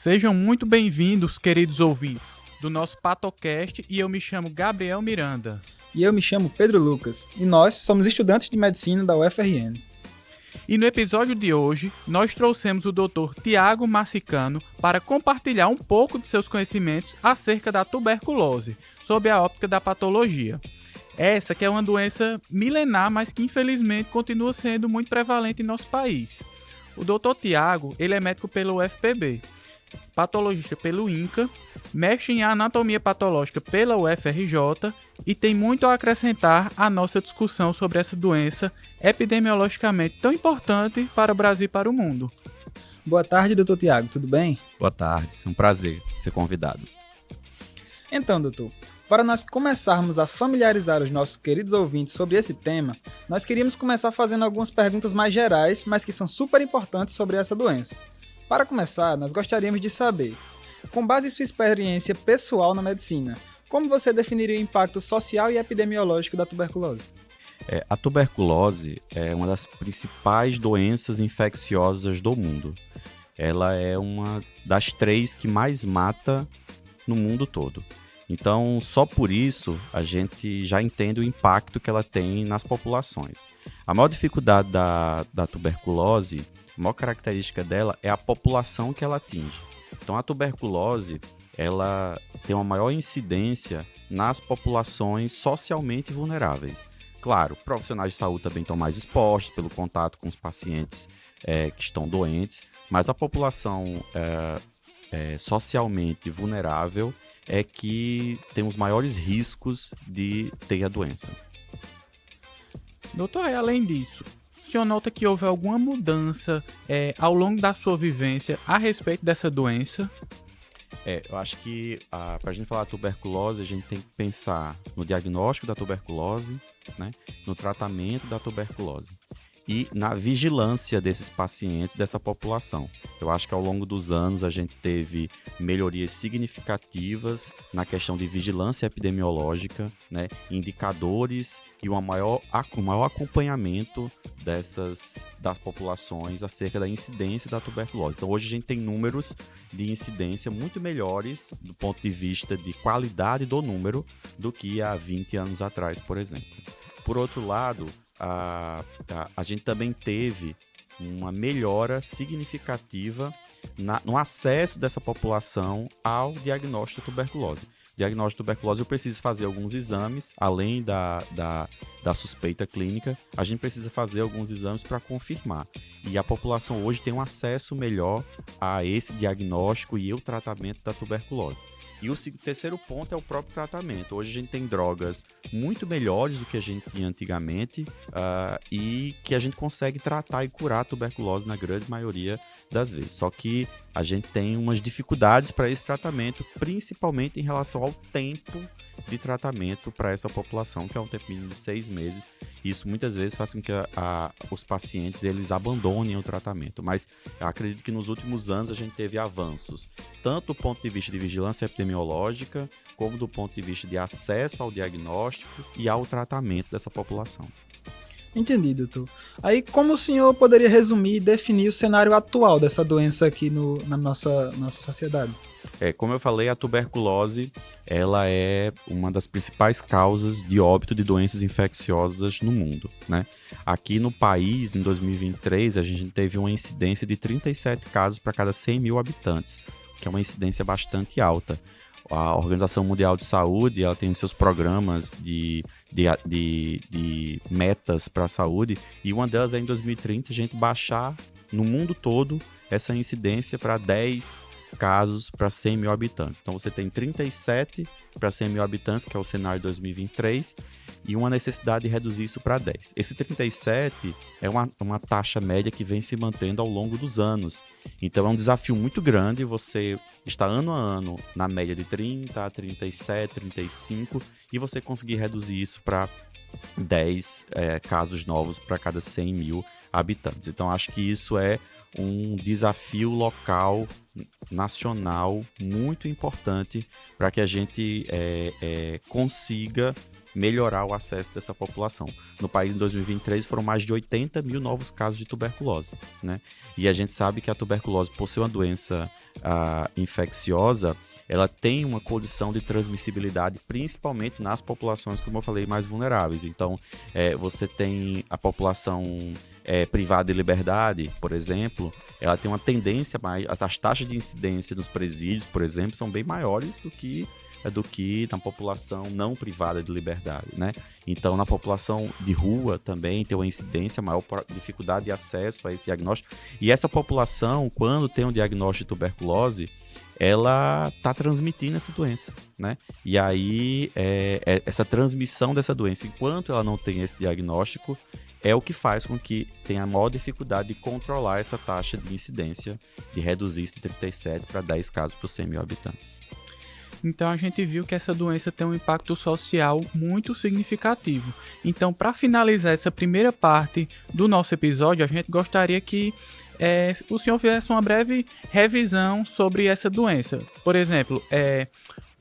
Sejam muito bem-vindos, queridos ouvintes, do nosso Patocast, e eu me chamo Gabriel Miranda. E eu me chamo Pedro Lucas, e nós somos estudantes de medicina da UFRN. E no episódio de hoje, nós trouxemos o Dr. Tiago Massicano para compartilhar um pouco de seus conhecimentos acerca da tuberculose, sob a óptica da patologia. Essa que é uma doença milenar, mas que infelizmente continua sendo muito prevalente em nosso país. O Dr. Tiago, ele é médico pelo UFPB, patologista pelo INCA, mestre em anatomia patológica pela UFRJ e tem muito a acrescentar à nossa discussão sobre essa doença epidemiologicamente tão importante para o Brasil e para o mundo. Boa tarde, doutor Tiago, tudo bem? Boa tarde, é um prazer ser convidado. Então, doutor, para nós começarmos a familiarizar os nossos queridos ouvintes sobre esse tema, nós queríamos começar fazendo algumas perguntas mais gerais, mas que são super importantes sobre essa doença. Para começar, nós gostaríamos de saber, com base em sua experiência pessoal na medicina, como você definiria o impacto social e epidemiológico da tuberculose? A tuberculose é uma das principais doenças infecciosas do mundo. Ela é uma das 3 que mais mata no mundo todo. Então, só por isso, a gente já entende o impacto que ela tem nas populações. A maior dificuldade da tuberculose, a maior característica dela é a população que ela atinge. Então, a tuberculose, ela tem uma maior incidência nas populações socialmente vulneráveis. Claro, profissionais de saúde também estão mais expostos pelo contato com os pacientes que estão doentes, mas a população socialmente vulnerável é que tem os maiores riscos de ter a doença. Doutor, além disso, o senhor nota que houve alguma mudança ao longo da sua vivência a respeito dessa doença? Eu acho que para a gente falar de tuberculose, a gente tem que pensar no diagnóstico da tuberculose, né, no tratamento da tuberculose e na vigilância desses pacientes, dessa população. Eu acho que ao longo dos anos a gente teve melhorias significativas na questão de vigilância epidemiológica, né, indicadores e um maior acompanhamento das populações acerca da incidência da tuberculose. Então hoje a gente tem números de incidência muito melhores do ponto de vista de qualidade do número do que há 20 anos atrás, por exemplo. Por outro lado, a gente também teve uma melhora significativa no acesso dessa população ao diagnóstico de tuberculose. Diagnóstico de tuberculose, eu preciso fazer alguns exames, além da suspeita clínica, a gente precisa fazer alguns exames para confirmar. E a população hoje tem um acesso melhor a esse diagnóstico e o tratamento da tuberculose. E o terceiro ponto é o próprio tratamento. Hoje a gente tem drogas muito melhores do que a gente tinha antigamente e que a gente consegue tratar e curar a tuberculose na grande maioria das vezes. Só que a gente tem umas dificuldades para esse tratamento, principalmente em relação ao tempo de tratamento para essa população, que é um tempo mínimo de 6 meses. Isso muitas vezes faz com que os pacientes eles abandonem o tratamento. Mas eu acredito que nos últimos anos a gente teve avanços, tanto do ponto de vista de vigilância epidemiológica, como do ponto de vista de acesso ao diagnóstico e ao tratamento dessa população. Entendi, doutor. Aí, como o senhor poderia resumir e definir o cenário atual dessa doença aqui na nossa sociedade? Como eu falei, a tuberculose ela é uma das principais causas de óbito de doenças infecciosas no mundo, né? Aqui no país, em 2023, a gente teve uma incidência de 37 casos para cada 100 mil habitantes, que é uma incidência bastante alta. A Organização Mundial de Saúde ela tem seus programas de metas para a saúde, e uma delas é em 2030 a gente baixar no mundo todo essa incidência para 10 casos para 100 mil habitantes. Então você tem 37 para 100 mil habitantes, que é o cenário de 2023, e uma necessidade de reduzir isso para 10. Esse 37 é uma taxa média que vem se mantendo ao longo dos anos. Então é um desafio muito grande você estar ano a ano na média de 30 a 37, 35, e você conseguir reduzir isso para 10 casos novos para cada 100 mil habitantes. Então acho que isso é um desafio local, nacional, muito importante para que a gente consiga melhorar o acesso dessa população. No país, em 2023, foram mais de 80 mil novos casos de tuberculose, né? E a gente sabe que a tuberculose, por ser uma doença infecciosa, ela tem uma condição de transmissibilidade, principalmente nas populações, como eu falei, mais vulneráveis. Então, você tem a população privada de liberdade, por exemplo, ela tem uma tendência mais... As taxas de incidência nos presídios, por exemplo, são bem maiores do que na população não privada de liberdade, né? Então, na população de rua também tem uma incidência maior por dificuldade de acesso a esse diagnóstico. E essa população, quando tem um diagnóstico de tuberculose, ela está transmitindo essa doença, né? E aí, essa transmissão dessa doença, enquanto ela não tem esse diagnóstico, é o que faz com que tenha a maior dificuldade de controlar essa taxa de incidência, de reduzir isso de 37 para 10 casos por 100 mil habitantes. Então a gente viu que essa doença tem um impacto social muito significativo. Então, para finalizar essa primeira parte do nosso episódio, a gente gostaria que o senhor fizesse uma breve revisão sobre essa doença. Por exemplo,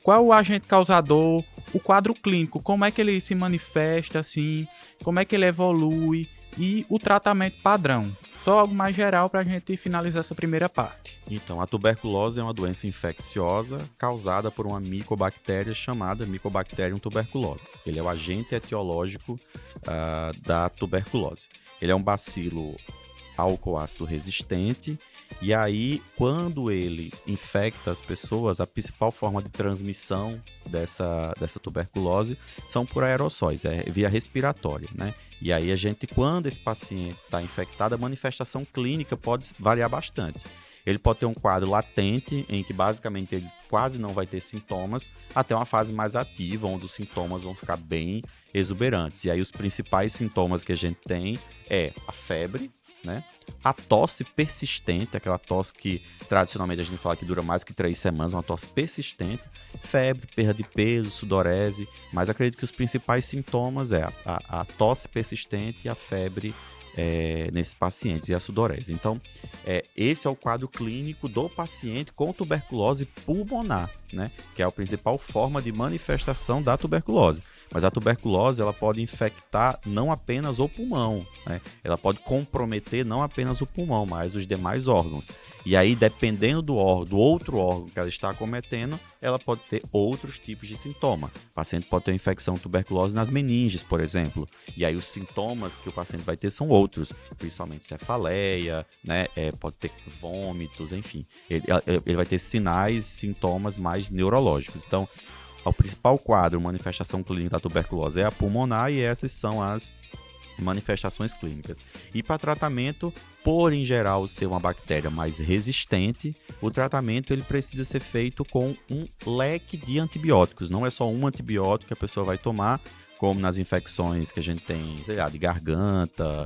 qual é o agente causador, o quadro clínico, como é que ele se manifesta, assim, como é que ele evolui e o tratamento padrão. Só algo mais geral para a gente finalizar essa primeira parte. Então, a tuberculose é uma doença infecciosa causada por uma micobactéria chamada Mycobacterium tuberculose. Ele é o agente etiológico da tuberculose. Ele é um bacilo álcool-ácido resistente, e aí, quando ele infecta as pessoas, a principal forma de transmissão dessa tuberculose são por aerossóis, via respiratória, né? E aí, quando esse paciente está infectado, a manifestação clínica pode variar bastante. Ele pode ter um quadro latente, em que basicamente ele quase não vai ter sintomas, até uma fase mais ativa, onde os sintomas vão ficar bem exuberantes. E aí, os principais sintomas que a gente tem é a febre, né? A tosse persistente, aquela tosse que tradicionalmente a gente fala que dura mais que 3 semanas, uma tosse persistente, febre, perda de peso, sudorese, mas acredito que os principais sintomas é a tosse persistente e a febre nesses pacientes, e a sudorese. Então, esse é o quadro clínico do paciente com tuberculose pulmonar, né? Que é a principal forma de manifestação da tuberculose. Mas a tuberculose, ela pode infectar não apenas o pulmão, né? Ela pode comprometer não apenas o pulmão, mas os demais órgãos. E aí, dependendo do outro órgão que ela está acometendo, ela pode ter outros tipos de sintoma. O paciente pode ter uma infecção de tuberculose nas meninges, por exemplo. E aí, os sintomas que o paciente vai ter são outros, principalmente cefaleia, né? Pode ter vômitos, enfim. Ele vai ter sinais, sintomas mais neurológicos. Então, o principal quadro, manifestação clínica da tuberculose é a pulmonar, e essas são as manifestações clínicas. E para tratamento, por em geral ser uma bactéria mais resistente, o tratamento ele precisa ser feito com um leque de antibióticos. Não é só um antibiótico que a pessoa vai tomar, como nas infecções que a gente tem, sei lá, de garganta,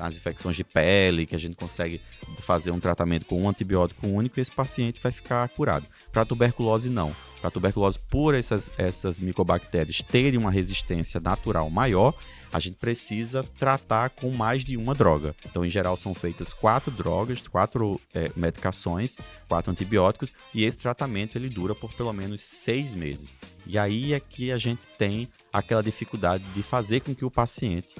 as infecções de pele, que a gente consegue fazer um tratamento com um antibiótico único e esse paciente vai ficar curado. Para a tuberculose, não. Para a tuberculose, por essas micobactérias terem uma resistência natural maior, a gente precisa tratar com mais de uma droga. Então, em geral, são feitas 4 drogas, 4 medicações, 4 antibióticos, e esse tratamento ele dura por pelo menos 6 meses. E aí é que a gente tem aquela dificuldade de fazer com que o paciente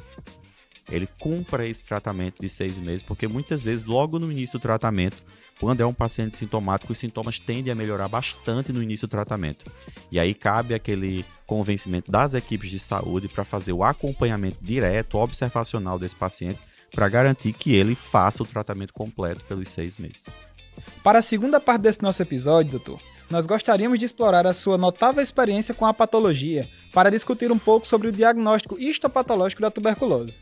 ele cumpra esse tratamento de 6 meses, porque muitas vezes, logo no início do tratamento, quando é um paciente sintomático, os sintomas tendem a melhorar bastante no início do tratamento. E aí cabe aquele convencimento das equipes de saúde para fazer o acompanhamento direto, observacional desse paciente, para garantir que ele faça o tratamento completo pelos 6 meses. Para a segunda parte desse nosso episódio, doutor, nós gostaríamos de explorar a sua notável experiência com a patologia para discutir um pouco sobre o diagnóstico histopatológico da tuberculose.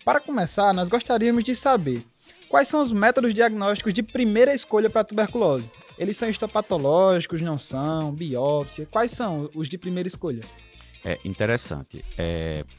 Para começar, nós gostaríamos de saber quais são os métodos diagnósticos de primeira escolha para a tuberculose. Eles são histopatológicos, não são? Biópsia? Quais são os de primeira escolha? É interessante.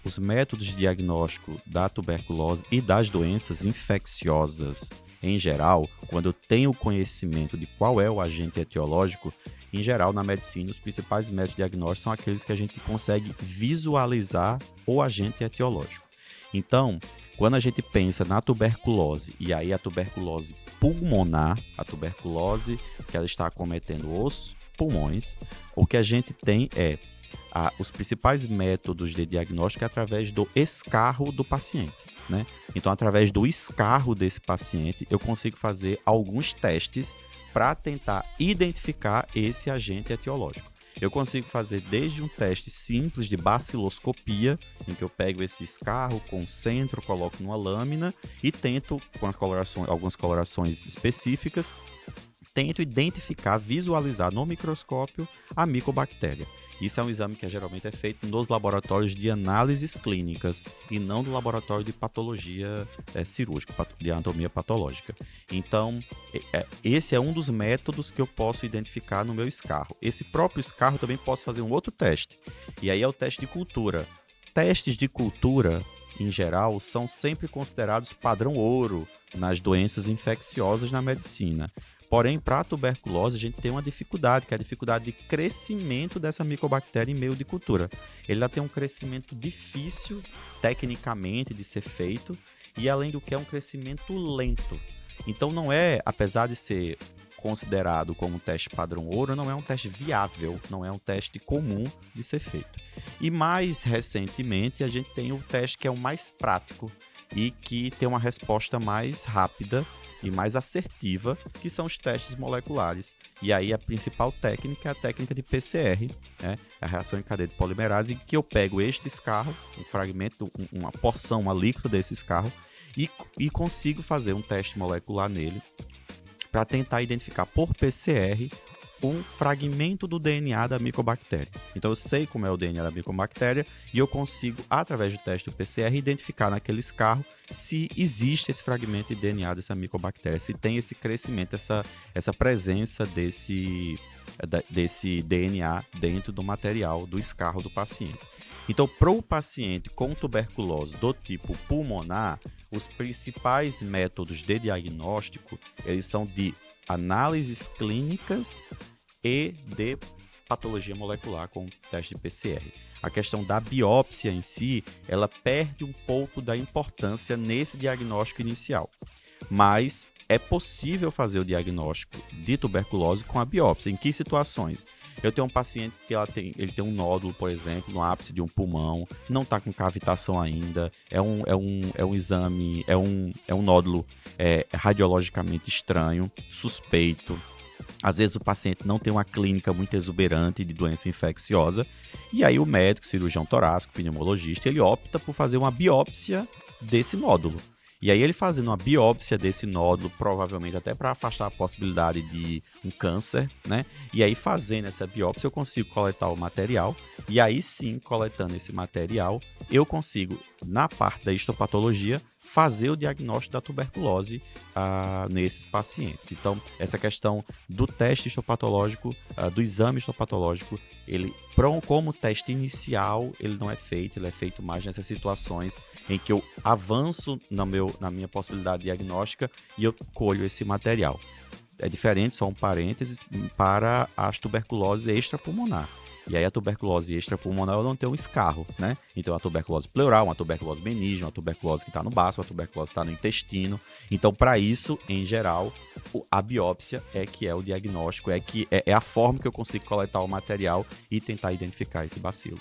Os métodos de diagnóstico da tuberculose e das doenças infecciosas em geral, quando eu tenho conhecimento de qual é o agente etiológico, em geral, na medicina, os principais métodos de diagnóstico são aqueles que a gente consegue visualizar o agente etiológico. Então, quando a gente pensa na tuberculose, e aí a tuberculose pulmonar, a tuberculose que ela está acometendo os pulmões, o que a gente tem é os principais métodos de diagnóstico é através do escarro do paciente, né? Então, através do escarro desse paciente, eu consigo fazer alguns testes para tentar identificar esse agente etiológico. Eu consigo fazer desde um teste simples de baciloscopia, em que eu pego esse escarro, concentro, coloco numa lâmina e tento, com algumas colorações específicas, tento identificar, visualizar no microscópio a micobactéria. Isso é um exame que geralmente é feito nos laboratórios de análises clínicas e não no laboratório de patologia cirúrgica, de anatomia patológica. Então, esse é um dos métodos que eu posso identificar no meu escarro. Esse próprio escarro também posso fazer um outro teste, e aí é o teste de cultura. Testes de cultura, em geral, são sempre considerados padrão ouro nas doenças infecciosas na medicina. Porém, para a tuberculose, a gente tem uma dificuldade, que é a dificuldade de crescimento dessa micobactéria em meio de cultura. Ele tem um crescimento difícil, tecnicamente, de ser feito, e além do que é um crescimento lento. Então, não é, apesar de ser considerado como um teste padrão ouro, não é um teste viável, não é um teste comum de ser feito. E mais recentemente, a gente tem o teste que é o mais prático e que tem uma resposta mais rápida e mais assertiva, que são os testes moleculares. E aí a principal técnica é a técnica de PCR, né? A reação em cadeia de polimerase, em que eu pego este escarro, um fragmento, uma porção, uma líquida desse escarro, e consigo fazer um teste molecular nele para tentar identificar por PCR um fragmento do DNA da micobactéria. Então eu sei como é o DNA da micobactéria e eu consigo, através do teste do PCR, identificar naquele escarro se existe esse fragmento de DNA dessa micobactéria, se tem esse crescimento, essa presença desse DNA dentro do material do escarro do paciente. Então, para o paciente com tuberculose do tipo pulmonar, os principais métodos de diagnóstico, eles são de análises clínicas e de patologia molecular com teste de PCR. A questão da biópsia em si, ela perde um pouco da importância nesse diagnóstico inicial. Mas é possível fazer o diagnóstico de tuberculose com a biópsia. Em que situações? Eu tenho um paciente que ele tem um nódulo, por exemplo, no ápice de um pulmão, não está com cavitação ainda, é um exame, é um nódulo radiologicamente estranho, suspeito. Às vezes o paciente não tem uma clínica muito exuberante de doença infecciosa, e aí o médico, cirurgião torácico, pneumologista, ele opta por fazer uma biópsia desse nódulo. E aí ele fazendo uma biópsia desse nódulo, provavelmente até para afastar a possibilidade de um câncer, né? E aí fazendo essa biópsia eu consigo coletar o material, e aí sim, coletando esse material, eu consigo, na parte da histopatologia, fazer o diagnóstico da tuberculose nesses pacientes. Então, essa questão do teste histopatológico, do exame histopatológico, ele, como teste inicial, ele não é feito, ele é feito mais nessas situações em que eu avanço na minha possibilidade diagnóstica e eu colho esse material. É diferente, só um parênteses, para as tuberculose extrapulmonar. E aí a tuberculose extrapulmonar ela não tem um escarro, né? Então a tuberculose pleural, uma tuberculose benígena, uma tuberculose que está no baço, uma tuberculose que está no intestino. Então, para isso, em geral, a biópsia é que é o diagnóstico, é a forma que eu consigo coletar o material e tentar identificar esse bacilo.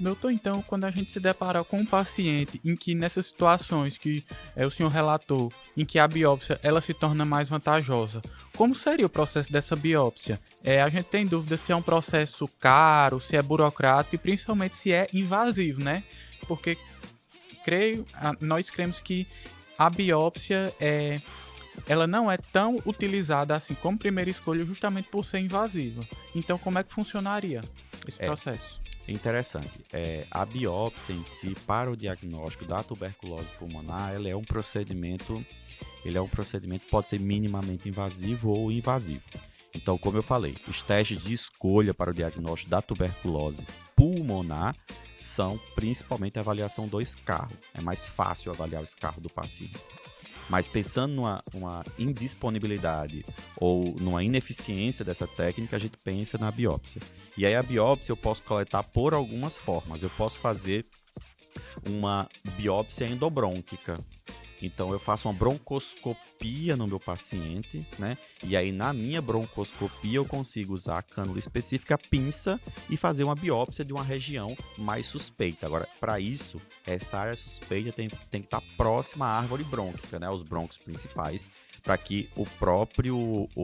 Doutor, então, quando a gente se depara com um paciente em que nessas situações que o senhor relatou, em que a biópsia ela se torna mais vantajosa, como seria o processo dessa biópsia? A gente tem dúvida se é um processo caro, se é burocrático e principalmente se é invasivo, né? Porque nós cremos que a biópsia ela não é tão utilizada assim como primeira escolha justamente por ser invasiva. Então, como é que funcionaria esse processo? Interessante. A biópsia em si, para o diagnóstico da tuberculose pulmonar, ela é um procedimento que pode ser minimamente invasivo ou invasivo. Então, como eu falei, os testes de escolha para o diagnóstico da tuberculose pulmonar são principalmente a avaliação do escarro. É mais fácil avaliar o escarro do paciente. Mas pensando numa indisponibilidade ou numa ineficiência dessa técnica, a gente pensa na biópsia. E aí a biópsia eu posso coletar por algumas formas. Eu posso fazer uma biópsia endobrônquica, Então eu faço uma broncoscopia no meu paciente, né? E aí na minha broncoscopia eu consigo usar a cânula específica, a pinça, e fazer uma biópsia de uma região mais suspeita. Agora, para isso, essa área suspeita tem que estar próxima à árvore brônquica, né? Os brônquios principais, para que o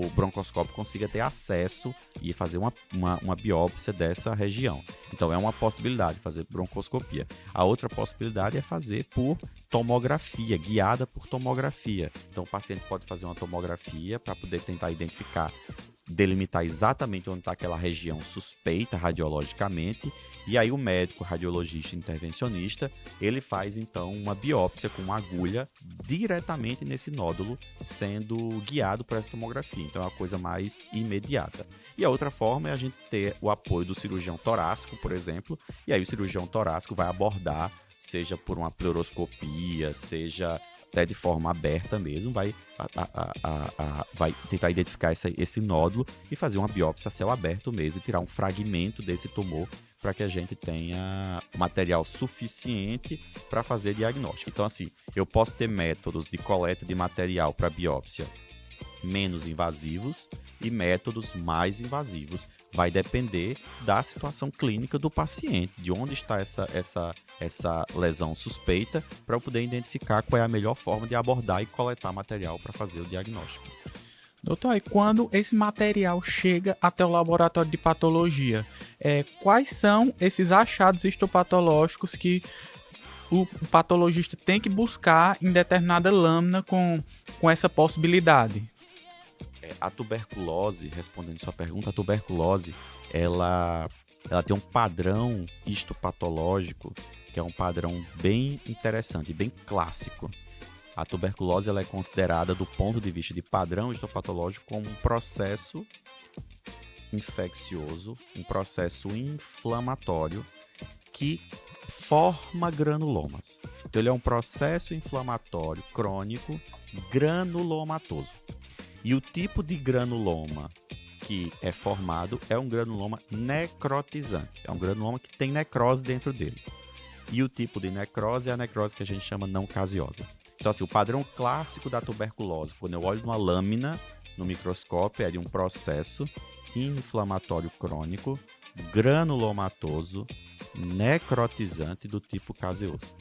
broncoscópio consiga ter acesso e fazer uma biópsia dessa região. Então, é uma possibilidade fazer broncoscopia. A outra possibilidade é fazer por tomografia, guiada por tomografia. Então, o paciente pode fazer uma tomografia para poder tentar identificar, delimitar exatamente onde está aquela região suspeita radiologicamente, e aí o médico radiologista intervencionista, ele faz então uma biópsia com uma agulha diretamente nesse nódulo, sendo guiado por essa tomografia. Então é uma coisa mais imediata. E a outra forma é a gente ter o apoio do cirurgião torácico, por exemplo, e aí o cirurgião torácico vai abordar, seja por uma pleuroscopia, seja até de forma aberta mesmo, vai tentar identificar esse nódulo e fazer uma biópsia a céu aberto mesmo e tirar um fragmento desse tumor para que a gente tenha material suficiente para fazer diagnóstico. Então, assim, eu posso ter métodos de coleta de material para biópsia menos invasivos e métodos mais invasivos. Vai depender da situação clínica do paciente, de onde está essa lesão suspeita, para eu poder identificar qual é a melhor forma de abordar e coletar material para fazer o diagnóstico. Doutor, e quando esse material chega até o laboratório de patologia, quais são esses achados histopatológicos que o patologista tem que buscar em determinada lâmina com essa possibilidade? A tuberculose, respondendo sua pergunta, a tuberculose, ela tem um padrão histopatológico, que é um padrão bem interessante, bem clássico. A tuberculose ela é considerada, do ponto de vista de padrão histopatológico, como um processo infeccioso, um processo inflamatório que forma granulomas. Então, ele é um processo inflamatório crônico granulomatoso. E o tipo de granuloma que é formado é um granuloma necrotizante. É um granuloma que tem necrose dentro dele. E o tipo de necrose é a necrose que a gente chama não caseosa. Então, assim, o padrão clássico da tuberculose, quando eu olho uma lâmina no microscópio, é de um processo inflamatório crônico, granulomatoso, necrotizante do tipo caseoso.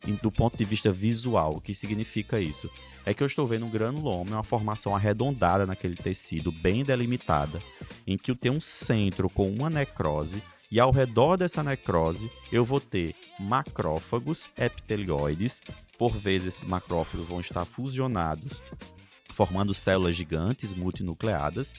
E do ponto de vista visual, o que significa isso? É que eu estou vendo um granuloma, uma formação arredondada naquele tecido, bem delimitada, em que eu tenho um centro com uma necrose, e ao redor dessa necrose eu vou ter macrófagos epitelioides. Por vezes esses macrófagos vão estar fusionados, formando células gigantes multinucleadas,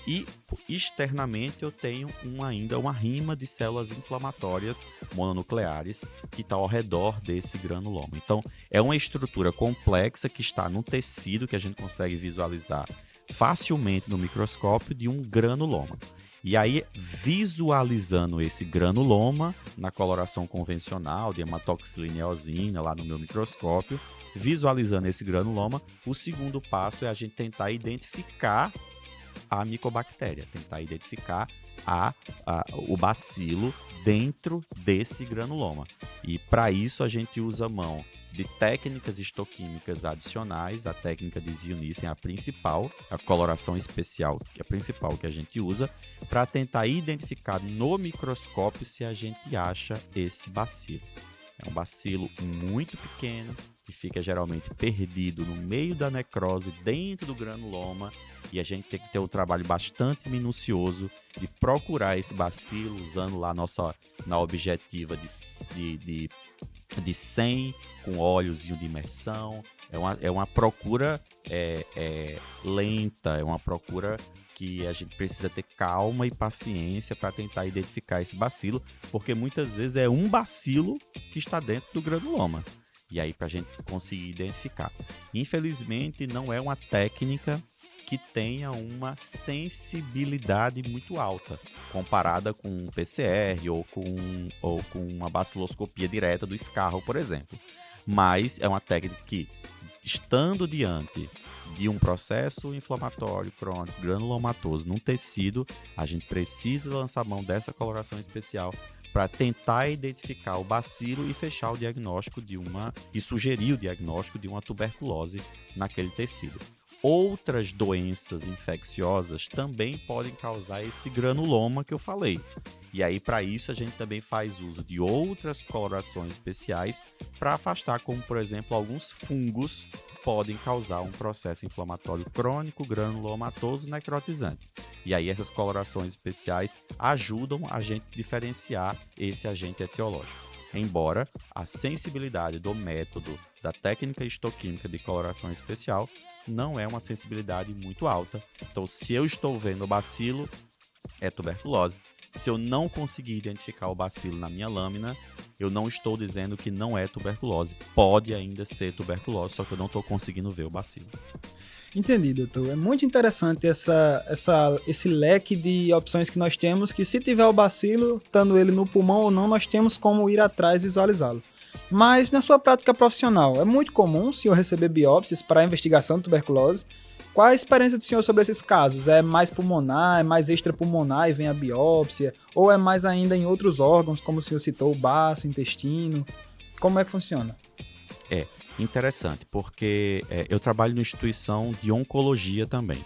e externamente eu tenho ainda uma rima de células inflamatórias mononucleares que está ao redor desse granuloma. Então, é uma estrutura complexa que está no tecido que a gente consegue visualizar facilmente no microscópio de um granuloma. E aí, visualizando esse granuloma na coloração convencional de hematoxilina e eosina lá no meu microscópio, visualizando esse granuloma, o segundo passo é a gente tentar identificar a micobactéria, tentar identificar o bacilo dentro desse granuloma. E para isso a gente usa a mão de técnicas histoquímicas adicionais. A técnica de Zieunissen é a principal, a coloração especial, que é a principal que a gente usa, para tentar identificar no microscópio se a gente acha esse bacilo. É um bacilo muito pequeno, que fica geralmente perdido no meio da necrose, dentro do granuloma, e a gente tem que ter um trabalho bastante minucioso de procurar esse bacilo, usando lá na objetiva de 100 com óleozinho de imersão. É uma procura lenta, é uma procura que a gente precisa ter calma e paciência para tentar identificar esse bacilo, porque muitas vezes é um bacilo que está dentro do granuloma. E aí, para a gente conseguir identificar. Infelizmente, não é uma técnica que tenha uma sensibilidade muito alta, comparada com um PCR ou com uma baciloscopia direta do escarro, por exemplo. Mas é uma técnica que, estando diante de um processo inflamatório crônico granulomatoso num tecido, a gente precisa lançar mão dessa coloração especial para tentar identificar o bacilo e fechar o diagnóstico e sugerir o diagnóstico de uma tuberculose naquele tecido. Outras doenças infecciosas também podem causar esse granuloma que eu falei. E aí, para isso, a gente também faz uso de outras colorações especiais para afastar, como, por exemplo, alguns fungos podem causar um processo inflamatório crônico, granulomatoso, necrotizante. E aí, essas colorações especiais ajudam a gente a diferenciar esse agente etiológico. Embora a sensibilidade do método da técnica histoquímica de coloração especial não é uma sensibilidade muito alta. Então, se eu estou vendo o bacilo, é tuberculose. Se eu não conseguir identificar o bacilo na minha lâmina, eu não estou dizendo que não é tuberculose. Pode ainda ser tuberculose, só que eu não estou conseguindo ver o bacilo. Entendi, doutor. É muito interessante esse leque de opções que nós temos, que se tiver o bacilo, estando ele no pulmão ou não, nós temos como ir atrás e visualizá-lo. Mas na sua prática profissional, é muito comum o senhor receber biópsias para a investigação de tuberculose? Qual a experiência do senhor sobre esses casos? É mais pulmonar, é mais extrapulmonar e vem a biópsia? Ou é mais ainda em outros órgãos, como o senhor citou, o baço, o intestino? Como é que funciona? Interessante, porque eu trabalho numa instituição de oncologia também.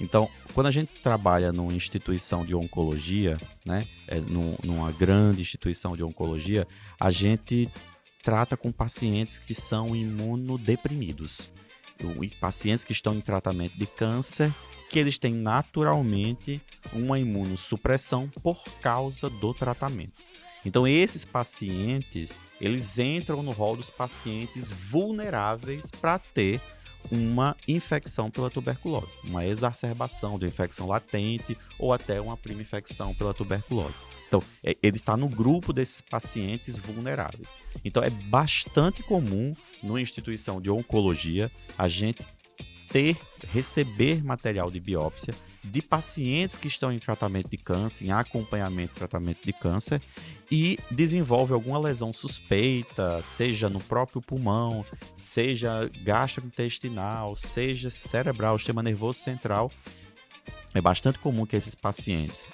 Então, quando a gente trabalha numa instituição de oncologia, né, numa grande instituição de oncologia, a gente trata com pacientes que são imunodeprimidos. Pacientes que estão em tratamento de câncer, que eles têm naturalmente uma imunossupressão por causa do tratamento. Então, esses pacientes, eles entram no rol dos pacientes vulneráveis para ter uma infecção pela tuberculose, uma exacerbação de infecção latente ou até uma prima infecção pela tuberculose. Então, ele está no grupo desses pacientes vulneráveis. Então, é bastante comum, numa instituição de oncologia, a gente receber material de biópsia de pacientes que estão em tratamento de câncer, em acompanhamento de tratamento de câncer, e desenvolve alguma lesão suspeita, seja no próprio pulmão, seja gastrointestinal, seja cerebral, sistema nervoso central. É bastante comum que esses pacientes,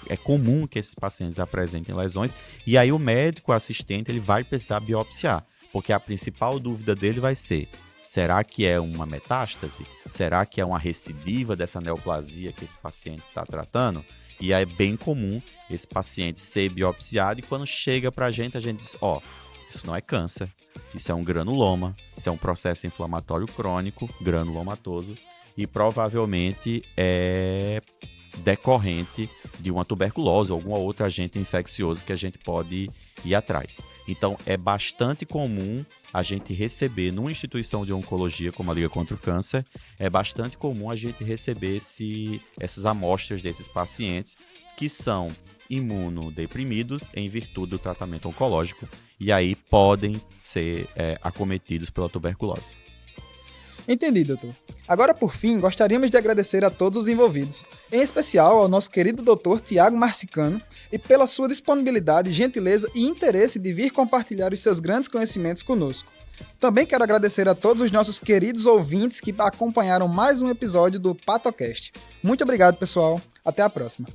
é comum que esses pacientes apresentem lesões, e aí o médico assistente ele vai precisar biopsiar, porque a principal dúvida dele vai ser: será que é uma metástase? Será que é uma recidiva dessa neoplasia que esse paciente está tratando? E aí é bem comum esse paciente ser biopsiado e quando chega para a gente diz: isso não é câncer, isso é um granuloma, isso é um processo inflamatório crônico, granulomatoso, e provavelmente é decorrente de uma tuberculose ou algum outro agente infeccioso que a gente pode ir atrás. Então, é bastante comum a gente receber, numa instituição de oncologia como a Liga contra o Câncer, é bastante comum a gente receber essas amostras desses pacientes que são imunodeprimidos em virtude do tratamento oncológico e aí podem ser acometidos pela tuberculose. Entendi, doutor. Agora, por fim, gostaríamos de agradecer a todos os envolvidos, em especial ao nosso querido doutor Tiago Marcicano, e pela sua disponibilidade, gentileza e interesse de vir compartilhar os seus grandes conhecimentos conosco. Também quero agradecer a todos os nossos queridos ouvintes que acompanharam mais um episódio do PatoCast. Muito obrigado, pessoal. Até a próxima.